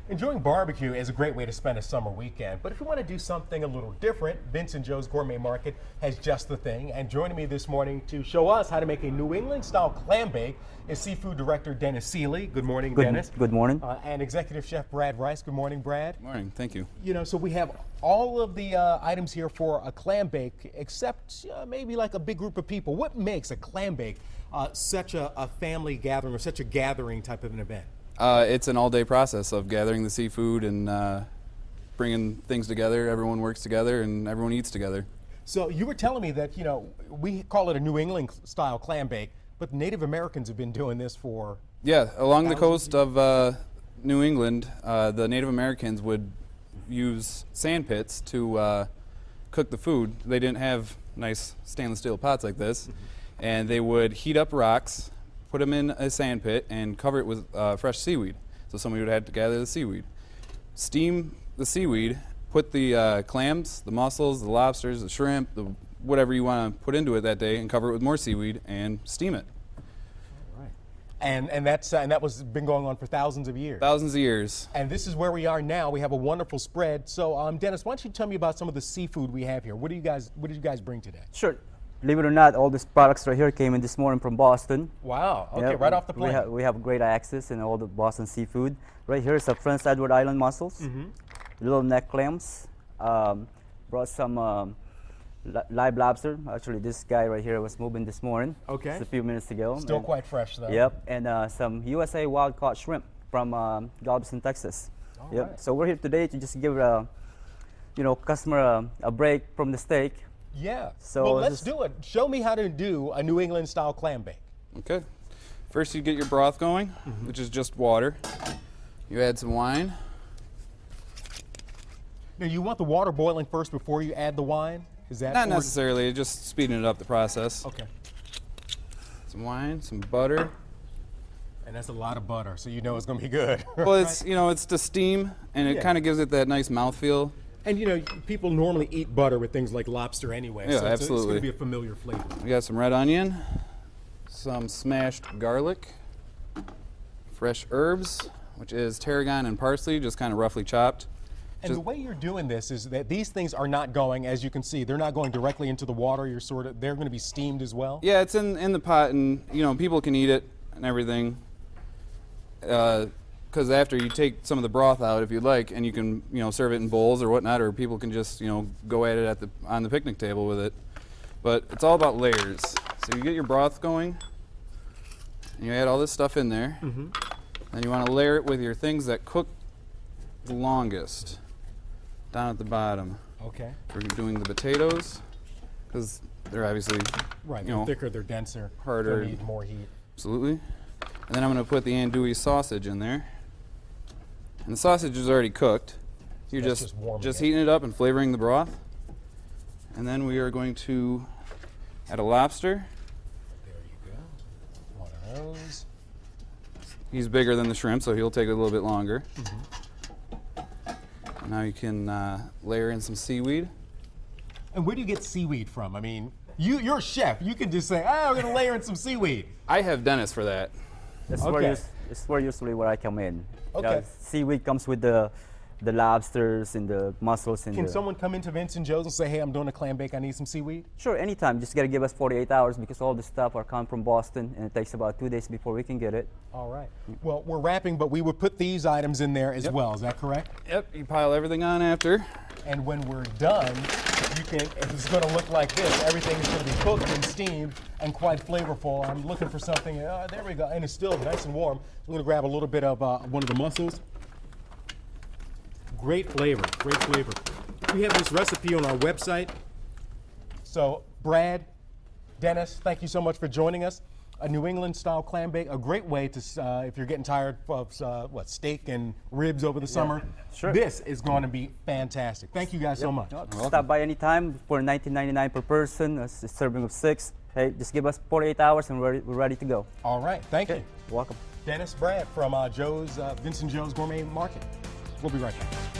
Enjoying barbecue is a great way to spend a summer weekend, but if you want to do something a little different, Vince and Joe's Gourmet Market has just the thing. And joining me this morning to show us how to make a New England-style clam bake is Seafood Director Dennis Seeley. Good morning, Dennis. Good morning. And Executive Chef Brad Rice. Good morning, Brad. Good morning. Thank you. You know, so we have all of the items here for a clam bake, except maybe like a big group of people. What makes a clam bake such a family gathering or such a gathering type of an event? It's an all-day process of gathering the seafood and bringing things together. Everyone works together and everyone eats together. So you were telling me that, you know, we call it a New England-style clam bake, but Native Americans have been doing this for... Yeah, along the coast of New England, the Native Americans would use sand pits to cook the food. They didn't have nice stainless steel pots like this, and they would heat up rocks, put them in a sand pit, and cover it with fresh seaweed. So somebody would have to gather the seaweed. Steam the seaweed, put the clams, the mussels, the lobsters, the shrimp, whatever you want to put into it that day, and cover it with more seaweed and steam it. All right. And that was been going on for thousands of years. Thousands of years. And this is where we are now. We have a wonderful spread. So Dennis, why don't you tell me about some of the seafood we have here? What did you guys bring today? Sure. Believe it or not, all these products right here came in this morning from Boston. Wow. Okay, right off the plane. We have great access in all the Boston seafood. Right here is the Prince Edward Island mussels, little neck clams. Brought some live lobster. Actually, this guy right here was moving this morning. Okay. Just a few minutes ago. Still quite fresh, though. Yep. And some USA wild caught shrimp from Galveston, Texas. All yep. right. So we're here today to just give customer a break from the steak. Yeah. So well, let's do it. Show me how to do a New England-style clam bake. Okay. First, you get your broth going, which is just water. You add some wine. Now, you want the water boiling first before you add the wine? Is that Not necessarily, just speeding it up the process. Okay. Some wine, some butter. And that's a lot of butter, so you know it's going to be good. Well, it's it's to steam, and it kind of gives it that nice mouthfeel. And you know, people normally eat butter with things like lobster anyway, Yeah, so it's absolutely. going to be a familiar flavor. We got some red onion, some smashed garlic, fresh herbs, which is tarragon and parsley, just kind of roughly chopped. And the way you're doing this is that these things are not going, as you can see, they're not going directly into the water. They're going to be steamed as well. Yeah, it's in the pot, and people can eat it and everything. Because after you take some of the broth out, if you'd like, and you can serve it in bowls or whatnot, or people can just go at it on the picnic table with it. But it's all about layers. So you get your broth going, and you add all this stuff in there. Then you want to layer it with your things that cook the longest down at the bottom. Okay. We're doing the potatoes because they're obviously they're thicker, they're denser, harder, they need more heat. Absolutely. And then I'm going to put the andouille sausage in there. And the sausage is already cooked. You're just heating it up and flavoring the broth. And then we are going to add a lobster. There you go. One of those. He's bigger than the shrimp, so he'll take a little bit longer. Now you can layer in some seaweed. And where do you get seaweed from? I mean, you're a chef. You can just say, we're going to layer in some seaweed. I have Dennis for that. That's where usually where I come in. Okay. Seaweed comes with the lobsters and the mussels. Can someone come into Vince and Joe's and say, hey, I'm doing a clam bake, I need some seaweed? Sure, anytime. Just got to give us 48 hours because all the stuff are coming from Boston, and it takes about 2 days before we can get it. All right. Well, we're wrapping, but we would put these items in there as well. Is that correct? Yep, you pile everything on after. And when we're done, it's going to look like this. Everything is going to be cooked and steamed and quite flavorful. I'm looking for something. There we go. And it's still nice and warm. I'm going to grab a little bit of one of the mussels. Great flavor, great flavor. We have this recipe on our website. So, Brad, Dennis, thank you so much for joining us. A New England-style clam bake, a great way to, if you're getting tired of steak and ribs over the summer. Sure. This is going to be fantastic. Thank you guys so much. Stop by anytime for $19.99 per person. A serving of 6. Hey, just give us 48 hours and we're ready to go. All right, thank you. You're welcome. Dennis, Brad from Vince and Joe's Gourmet Market. We'll be right back.